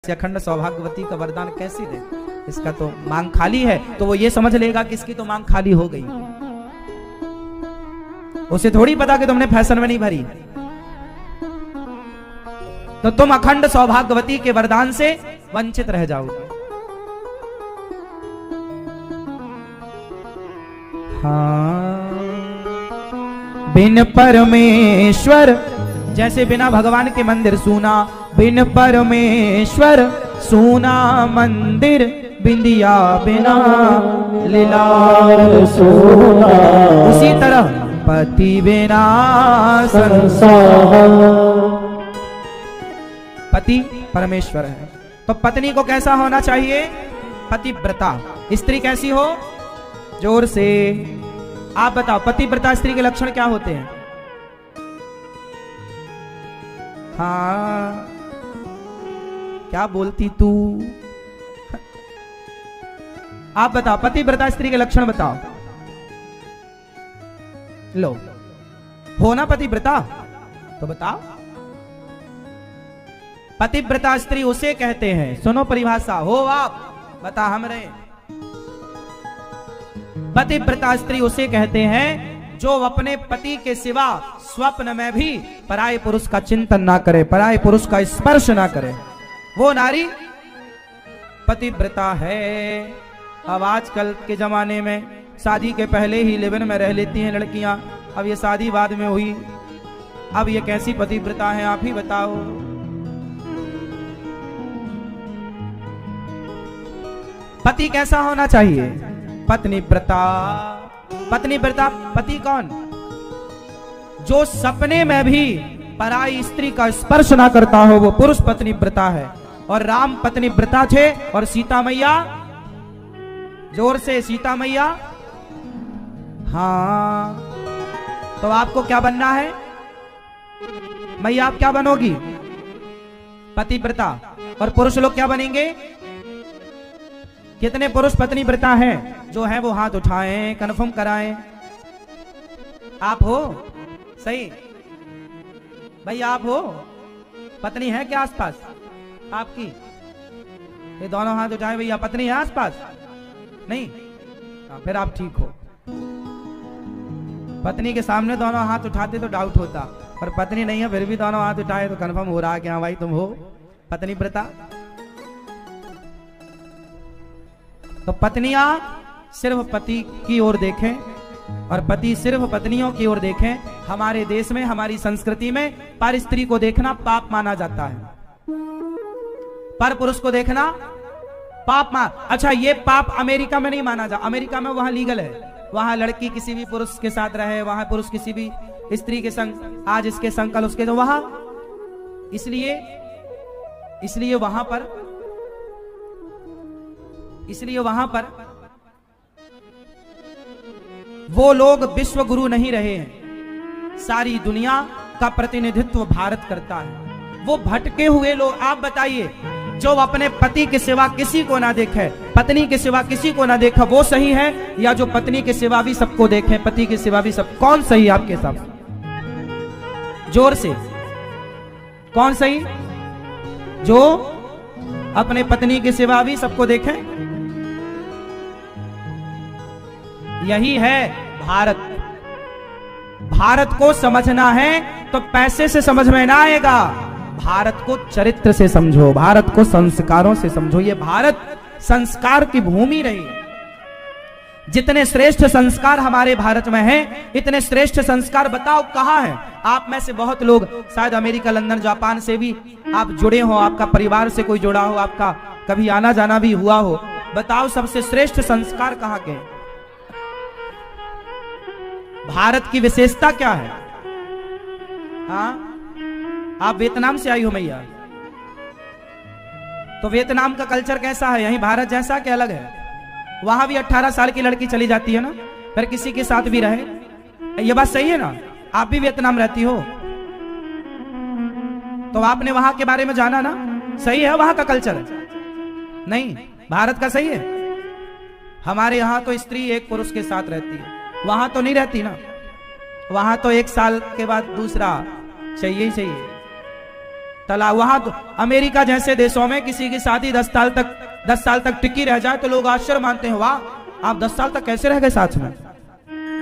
अखंड सौभाग्यवती का वरदान कैसे दे? इसका तो मांग खाली है, तो वो ये समझ लेगा कि इसकी तो मांग खाली हो गई। उसे थोड़ी पता कि तुमने फैशन में नहीं भरी। तो तुम अखंड सौभाग्यवती के वरदान से वंचित रह जाओगे। हाँ, बिन परमेश्वर, जैसे बिना भगवान के मंदिर सूना, बिन परमेश्वर सूना मंदिर, बिंदिया बिना लीलार सोना। उसी तरह पति बिना संसार। पति परमेश्वर है, तो पत्नी को कैसा होना चाहिए? पतिव्रता। स्त्री कैसी हो? जोर से आप बताओ, पतिव्रता स्त्री के लक्षण क्या होते हैं? हाँ, क्या बोलती तू? आप बताओ, पतिव्रता स्त्री के लक्षण बताओ। लो, हो ना पतिव्रता? तो बताओ। पतिव्रता स्त्री उसे कहते हैं, सुनो परिभाषा, हो आप बता हम रहे। पतिव्रता स्त्री उसे कहते हैं जो अपने पति के सिवा स्वप्न में भी पराये पुरुष का चिंतन ना करे, पराये पुरुष का स्पर्श ना करे, वो नारी पतिव्रता है। अब आजकल के जमाने में शादी के पहले ही लिव इन में रह लेती हैं लड़कियां, अब ये शादी बाद में हुई, अब ये कैसी पतिव्रता है? आप ही बताओ। पति कैसा होना चाहिए? पत्नीव्रता। पत्नीव्रता पति कौन? जो सपने में भी पराई स्त्री का स्पर्श ना करता हो, वो पुरुष पत्नीव्रता है। और राम पत्नीव्रता थे, और सीता मैया, जोर से, सीता मैया। हाँ, तो आपको क्या बनना है? मैया आप क्या बनोगी? पतिव्रता। और पुरुष लोग क्या बनेंगे? कितने पुरुष पत्नीव्रता हैं? जो है वो हाथ उठाएं, कन्फर्म कराएं। आप हो? सही भाई, आप हो? पत्नी है क्या आसपास आपकी? ये दोनों हाथ उठाएं भैया। पत्नी है आसपास? नहीं? फिर आप ठीक हो। पत्नी के सामने दोनों हाथ उठाते तो डाउट होता, पर पत्नी नहीं है फिर भी दोनों हाथ उठाए तो कंफर्म हो रहा है कि हाँ भाई तुम हो पत्नीव्रता। तो पत्नियां सिर्फ पति की ओर देखें और पति सिर्फ पत्नियों की ओर देखें। हमारे देश में, हमारी संस्कृति में पर स्त्री को देखना पाप माना जाता है, पर पुरुष को देखना पाप अच्छा, ये पाप अमेरिका में नहीं माना जा। अमेरिका में वहां लीगल है, वहां लड़की किसी भी पुरुष के साथ रहे, वहां पुरुष किसी भी स्त्री के संग, आज इसके संग कल उसके, तो वहां इसलिए वहां पर वो लोग विश्व गुरु नहीं रहे हैं। सारी दुनिया का प्रतिनिधित्व भारत करता है। वो भटके हुए लोग, आप बताइए, जो अपने पति के सिवा किसी को ना देखे, पत्नी के सिवा किसी को ना देखा, वो सही है? या जो पत्नी के सिवा भी सबको देखे, पति के सिवा भी सब? कौन सही आपके हिसाब से? जोर से, कौन सही? जो अपने पत्नी के सिवा भी सबको देखे? यही है भारत। भारत को समझना है तो पैसे से समझ में ना आएगा, भारत को चरित्र से समझो, भारत को संस्कारों से समझो। ये भारत संस्कार की भूमि रही है। जितने श्रेष्ठ संस्कार हमारे भारत में हैं, इतने श्रेष्ठ संस्कार बताओ कहां हैं? आप में से बहुत लोग शायद अमेरिका, लंदन, जापान से भी आप जुड़े हो, आपका परिवार से कोई जुड़ा हो, आपका कभी आना जाना भी हुआ हो। बताओ सबसे श्रेष्ठ संस्कार कहां के? भारत की विशेषता क्या है? हाँ, आप वियतनाम से आई हो मैया, तो वियतनाम का कल्चर कैसा है? यही भारत जैसा कि अलग है? वहां भी 18 साल की लड़की चली जाती है ना, फिर किसी के साथ भी रहे। ये बात सही है ना? आप भी वियतनाम रहती हो, तो आपने वहां के बारे में जाना ना? सही है वहां का कल्चर? नहीं, भारत का सही है। हमारे यहां तो स्त्री एक पुरुष के साथ रहती है, वहां तो नहीं रहती ना। वहां तो 1 साल के बाद दूसरा चाहिए ही चाहिए। तलाक। वहां तो अमेरिका जैसे देशों में किसी की शादी 10 साल तक टिकी रह जाए तो लोग आश्चर्य मानते हैं, वाह आप 10 साल तक कैसे रह गए साथ में।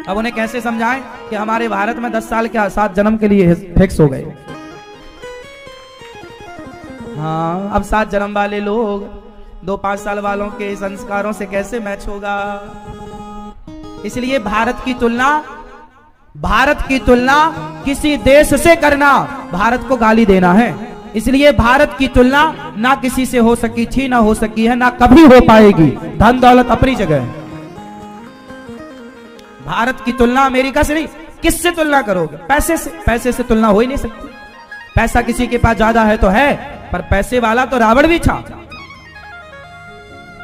अब उन्हें कैसे समझाएं कि हमारे भारत में 10 साल के 7 जन्म के लिए फिक्स हो गए। हाँ, अब 7 जन्म वाले लोग 2-5 साल वालों के संस्कारों से कैसे मैच होगा। इसलिए भारत की तुलना किसी देश से करना भारत को गाली देना है। इसलिए भारत की तुलना ना किसी से हो सकी थी, ना हो सकी है, ना कभी हो पाएगी। धन दौलत अपनी जगह है। भारत की तुलना अमेरिका से नहीं, किससे तुलना करोगे? पैसे से तुलना हो ही नहीं सकती। पैसा किसी के पास ज्यादा है तो है, पर पैसे वाला तो रावण भी था,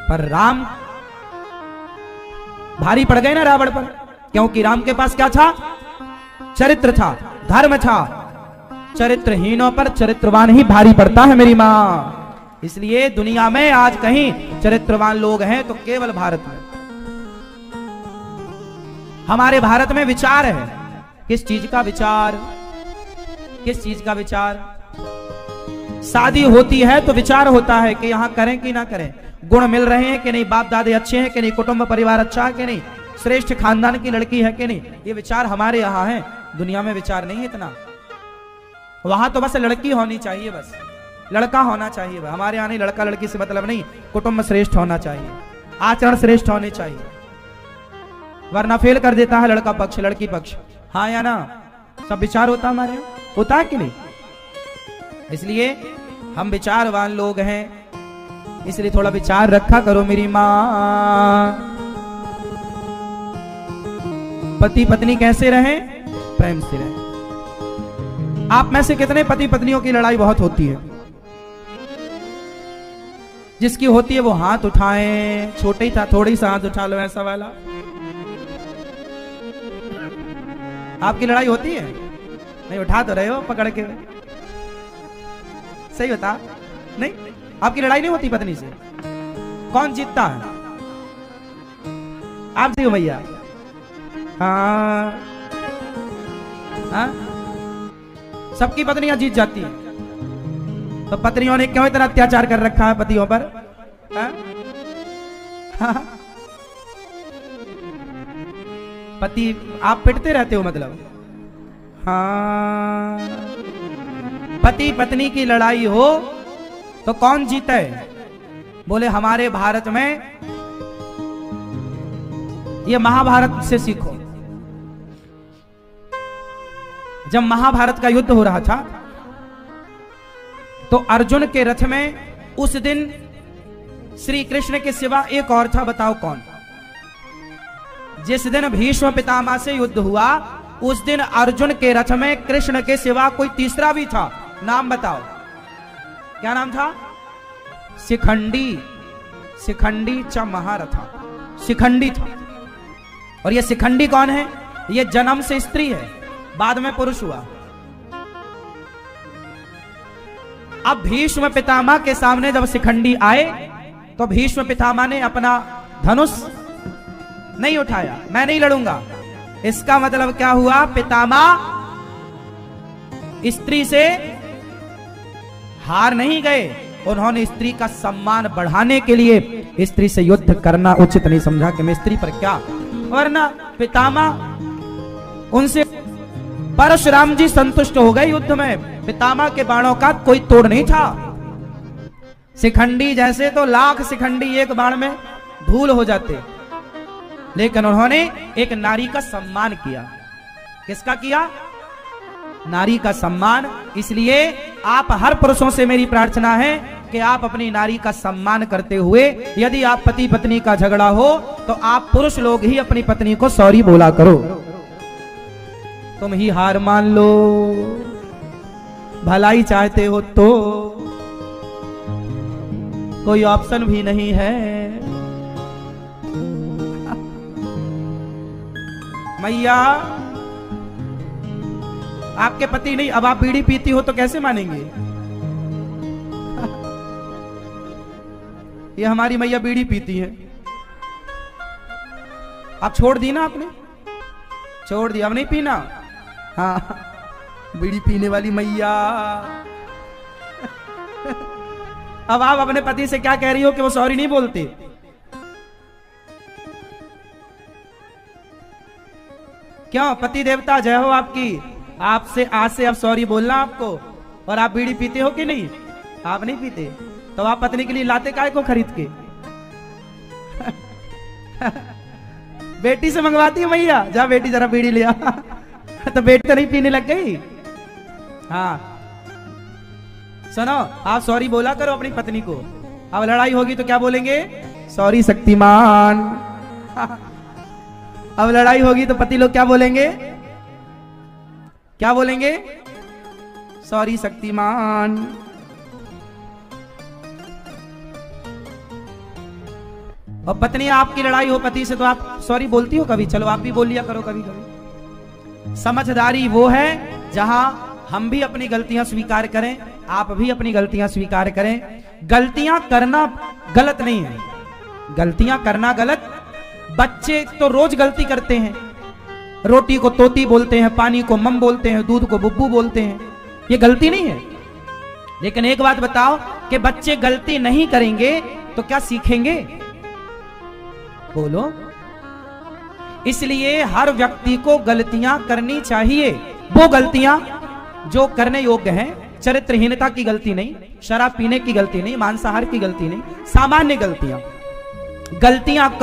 पर राम भारी पड़ गए ना रावण पर, क्योंकि राम के पास क्या था? चरित्र था, धर्म था। चरित्रहीनों पर चरित्रवान ही भारी पड़ता है मेरी मां। इसलिए दुनिया में आज कहीं चरित्रवान लोग हैं तो केवल भारत में। हमारे भारत में विचार है। किस चीज का विचार? किस चीज का विचार? शादी होती है तो विचार होता है कि यहां करें कि ना करें, गुण मिल रहे हैं कि नहीं, बाप दादे अच्छे हैं कि नहीं, कुटुंब परिवार अच्छा है कि नहीं, श्रेष्ठ खानदान की लड़की है कि नहीं। ये विचार हमारे यहाँ है, दुनिया में विचार नहीं है इतना। वहां तो बस लड़की होनी चाहिए, बस लड़का होना चाहिए। हमारे यहाँ नहीं, लड़का लड़की से मतलब नहीं, कुटुंब श्रेष्ठ होना चाहिए, आचरण श्रेष्ठ होने चाहिए, वरना फेल कर देता है लड़का पक्ष लड़की पक्ष। हाँ या ना? सब विचार होता हमारे यहाँ, होता है कि नहीं? इसलिए हम विचारवान लोग हैं, इसलिए थोड़ा विचार रखा करो मेरी मां। पति पत्नी कैसे रहें? प्रेम से रहें। आप में से कितने पति पत्नियों की लड़ाई बहुत होती है? जिसकी होती है वो हाथ उठाएं। छोटे ही था, थोड़ी सा हाथ उठा लो, ऐसा वाला। आपकी लड़ाई होती है? नहीं, उठा तो रहे हो पकड़ के, सही बता। नहीं, आपकी लड़ाई नहीं होती पत्नी से? कौन जीतता है? आप जी हो भैया? हाँ, सबकी पत्नियां जीत जाती हैं। तो पत्नियों ने क्यों इतना अत्याचार कर रखा है पतियों पर? हाँ? पति आप पिटते रहते हो मतलब? हाँ, पति पत्नी की लड़ाई हो तो कौन जीते? बोले हमारे भारत में ये महाभारत से सीखो। जब महाभारत का युद्ध हो रहा था तो अर्जुन के रथ में उस दिन श्री कृष्ण के सिवा एक और था, बताओ कौन? जिस दिन भीष्म पितामह से युद्ध हुआ उस दिन अर्जुन के रथ में कृष्ण के सिवा कोई तीसरा भी था। नाम बताओ, क्या नाम था? शिखंडी। शिखंडी च महारथा, शिखंडी था। और ये शिखंडी कौन है? ये जन्म से स्त्री है, बाद में पुरुष हुआ। अब भीष्म पितामह के सामने जब शिखंडी आए तो भीष्म पितामह ने अपना धनुष नहीं उठाया, मैं नहीं लड़ूंगा। इसका मतलब क्या हुआ? पितामह स्त्री से हार नहीं गए, उन्होंने स्त्री का सम्मान बढ़ाने के लिए स्त्री से युद्ध करना उचित नहीं समझा कि मैं स्त्री पर क्या। वरना पितामह उनसे, परशुराम जी संतुष्ट हो गए युद्ध में, पितामह के बाणों का कोई तोड़ नहीं था। शिखंडी जैसे तो लाख शिखंडी एक बाण में धूल हो जाते, लेकिन उन्होंने एक नारी का सम्मान किया। किसका किया? नारी का सम्मान। इसलिए आप हर पुरुषों से मेरी प्रार्थना है कि आप अपनी नारी का सम्मान करते हुए, यदि आप पति पत्नी का झगड़ा हो तो आप पुरुष लोग ही अपनी पत्नी को सॉरी बोला करो। तुम ही हार मान लो, भलाई चाहते हो तो कोई ऑप्शन भी नहीं है। मैया आपके पति नहीं, अब आप बीड़ी पीती हो तो कैसे मानेंगे? ये हमारी मैया बीड़ी पीती है, आप छोड़ दी ना, आपने छोड़ दिया, अब नहीं पीना। हाँ, बीड़ी पीने वाली मैया। अब आप अपने पति से क्या कह रही हो कि वो सॉरी नहीं बोलते? क्यों? पति देवता जय हो आपकी। आपसे आज से अब सॉरी बोलना आपको। और आप बीड़ी पीते हो कि नहीं? आप नहीं पीते, तो आप पत्नी के लिए लाते काय को खरीद के? बेटी से मंगवाती है मैया, जा बेटी जरा बीड़ी लिया। तो बेटी तो नहीं पीने लग गई। हाँ सुनो, आप सॉरी बोला करो अपनी पत्नी को। अब लड़ाई होगी तो क्या बोलेंगे? सॉरी शक्तिमान। अब लड़ाई होगी तो पति लोग क्या बोलेंगे? क्या बोलेंगे? सॉरी शक्तिमान। और पत्नी आपकी लड़ाई हो पति से तो आप सॉरी बोलती हो कभी? चलो आप भी बोल लिया करो कभी कभी। समझदारी वो है जहां हम भी अपनी गलतियां स्वीकार करें, आप भी अपनी गलतियां स्वीकार करें। गलतियां करना गलत नहीं है, गलतियां करना गलत। बच्चे तो रोज गलती करते हैं। रोटी को तोती बोलते हैं, पानी को मम बोलते हैं, दूध को बुब्बू बोलते हैं। ये गलती नहीं है। लेकिन एक बात बताओ कि बच्चे गलती नहीं करेंगे तो क्या सीखेंगे? बोलो। इसलिए हर व्यक्ति को गलतियां करनी चाहिए। वो गलतियां जो करने योग्य हैं, चरित्रहीनता की गलती नहीं, शराब पीने की गलती नहीं, मांसाहार की गलती नहीं, सामान्य गलतियां करो।